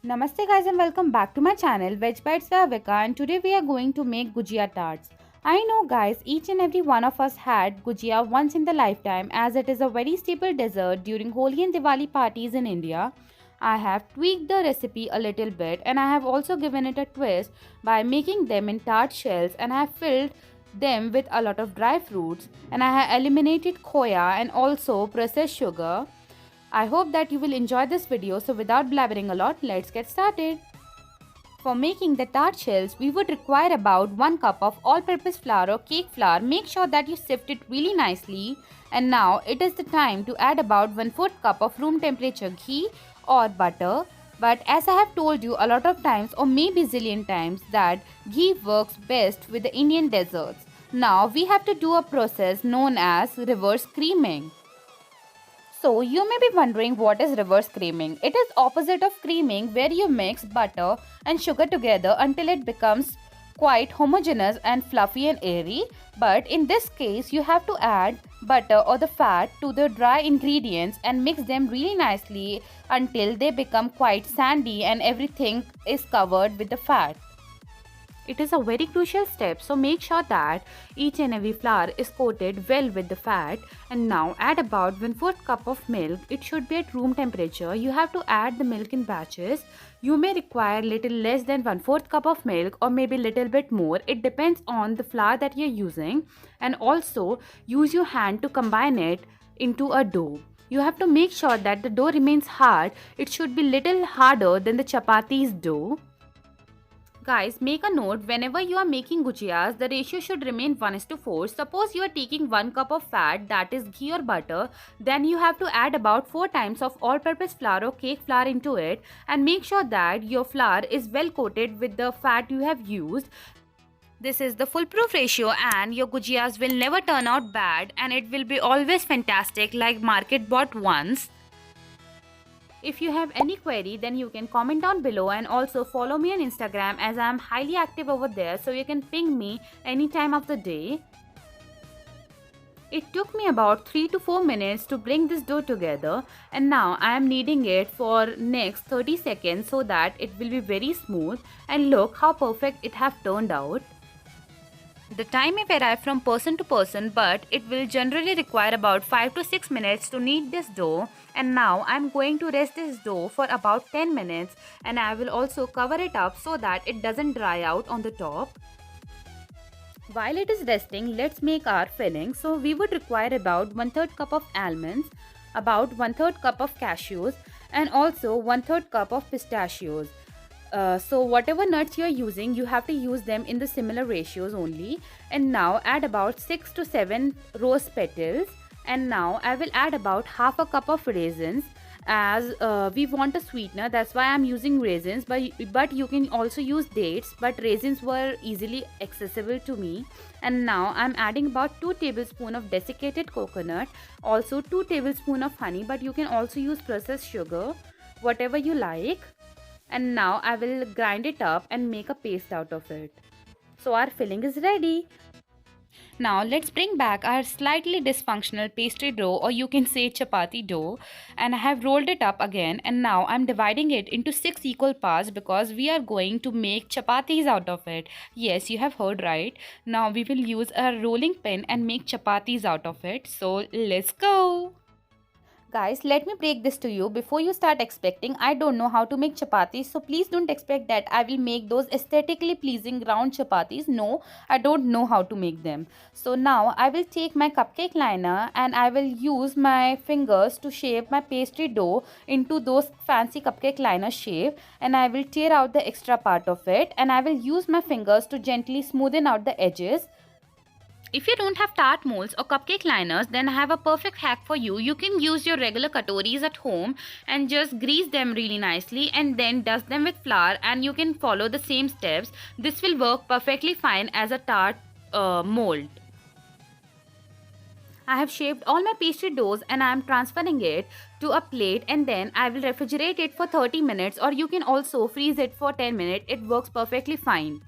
Namaste guys and welcome back to my channel Veg Bites by Avika, and today we are going to make gujia tarts. I know guys, each and every one of us had gujia once in the lifetime as it is a very staple dessert during Holi and Diwali parties in India. I have tweaked the recipe a little bit and I have also given it a twist by making them in tart shells, and I have filled them with a lot of dry fruits, and I have eliminated khoya and also processed sugar. I hope that you will enjoy this video, so without blabbering a lot, let's get started. For making the tart shells, we would require about 1 cup of all-purpose flour or cake flour. Make sure that you sift it really nicely. And now it is the time to add about 1/4 cup of room temperature ghee or butter. But as I have told you a lot of times, or maybe zillion times, that ghee works best with the Indian desserts. Now we have to do a process known as reverse creaming. So you may be wondering, what is reverse creaming? It is opposite of creaming, where you mix butter and sugar together until it becomes quite homogeneous and fluffy and airy. But in this case you have to add butter or the fat to the dry ingredients and mix them really nicely until they become quite sandy and everything is covered with the fat. It is a very crucial step, so make sure that each and every flour is coated well with the fat. And now add about 1/4 cup of milk. It should be at room temperature. You have to add the milk in batches. You may require little less than 1/4 cup of milk or maybe little bit more. It depends on the flour that you're using. And also use your hand to combine it into a dough. You have to make sure that the dough remains hard. It should be little harder than the chapati's dough. Guys, make a note, whenever you are making gujiyas, the ratio should remain 1:4. Suppose you are taking 1 cup of fat, that is ghee or butter, then you have to add about 4 times of all-purpose flour or cake flour into it, and make sure that your flour is well coated with the fat you have used. This is the foolproof ratio and your gujiyas will never turn out bad, and it will be always fantastic like market bought ones. If you have any query, then you can comment down below, and also follow me on Instagram as I am highly active over there, so you can ping me any time of the day. It took me about 3 to 4 minutes to bring this dough together, and now I am kneading it for next 30 seconds so that it will be very smooth, and look how perfect it have turned out. The time may vary from person to person, but it will generally require about 5 to 6 minutes to knead this dough. And now I am going to rest this dough for about 10 minutes, and I will also cover it up so that it doesn't dry out on the top. While it is resting, let's make our filling. So we would require about 1/3 cup of almonds, about 1/3 cup of cashews, and also 1/3 cup of pistachios. So whatever nuts you are using, you have to use them in the similar ratios only. And now add about 6 to 7 rose petals. And now I will add about half a cup of raisins, as we want a sweetener, that's why I'm using raisins, but you can also use dates, but raisins were easily accessible to me. And now I'm adding about 2 tablespoons of desiccated coconut, also 2 tablespoons of honey, but you can also use processed sugar, whatever you like. And now I will grind it up and make a paste out of it. So our filling is ready. Now let's bring back our slightly dysfunctional pastry dough, or you can say chapati dough, and I have rolled it up again, and now I'm dividing it into 6 equal parts because we are going to make chapatis out of it. Yes, you have heard right. Now we will use a rolling pin and make chapatis out of it. So let's go. Guys, let me break this to you before you start expecting I don't know how to make chapatis. So please don't expect that I will make those aesthetically pleasing round chapatis. No, I don't know how to make them. So now I will take my cupcake liner and I will use my fingers to shape my pastry dough into those fancy cupcake liner shape, and I will tear out the extra part of it, and I will use my fingers to gently smoothen out the edges. If you don't have tart molds or cupcake liners, then I have a perfect hack for you. You can use your regular katoris at home and just grease them really nicely and then dust them with flour, and you can follow the same steps. This will work perfectly fine as a tart mold. I have shaped all my pastry doughs and I am transferring it to a plate, and then I will refrigerate it for 30 minutes, or you can also freeze it for 10 minutes. It works perfectly fine.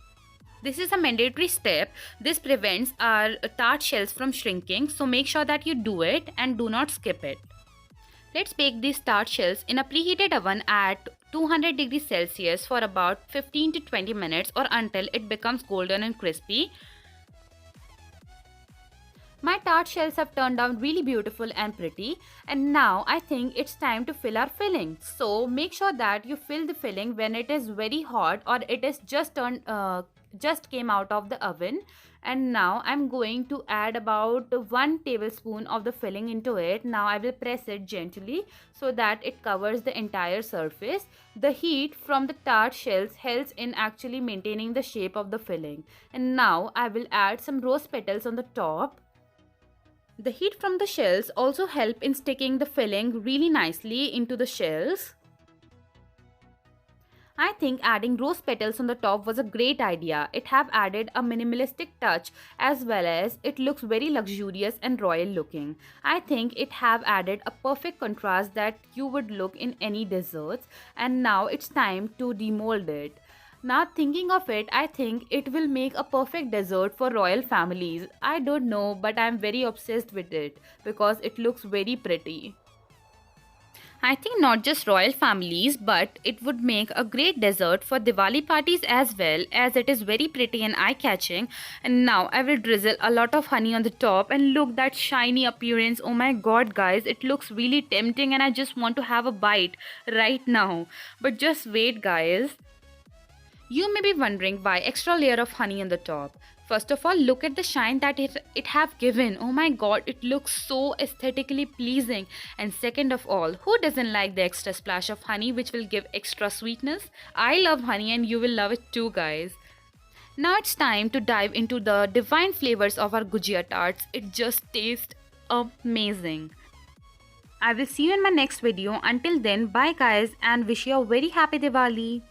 This is a mandatory step. This prevents our tart shells from shrinking, so make sure that you do it and do not skip it. Let's bake these tart shells in a preheated oven at 200 degrees Celsius for about 15 to 20 minutes or until it becomes golden and crispy. My tart shells have turned out really beautiful and pretty, and now I think it's time to fill our filling. So make sure that you fill the filling when it is very hot or it is just came out of the oven. And now I'm going to add about 1 tablespoon of the filling into it. Now I will press it gently so that it covers the entire surface. The heat from the tart shells helps in actually maintaining the shape of the filling. And now I will add some rose petals on the top. The heat from the shells also help in sticking the filling really nicely into the shells. I think adding rose petals on the top was a great idea. It have added a minimalistic touch as well as it looks very luxurious and royal looking. I think it have added a perfect contrast that you would look in any desserts, and now it's time to demold it. Now thinking of it, I think it will make a perfect dessert for royal families. I don't know, but I'm very obsessed with it because it looks very pretty. I think not just royal families, but it would make a great dessert for Diwali parties as well, as it is very pretty and eye-catching. And now I will drizzle a lot of honey on the top, and look that shiny appearance. Oh my god guys, it looks really tempting and I just want to have a bite right now. But just wait guys. You may be wondering why extra layer of honey on the top. First of all, look at the shine that it have given. Oh my god, it looks so aesthetically pleasing. And second of all, who doesn't like the extra splash of honey which will give extra sweetness? I love honey and you will love it too guys. Now it's time to dive into the divine flavors of our Gujia tarts. It just tastes amazing. I will see you in my next video. Until then, bye guys and wish you a very happy Diwali.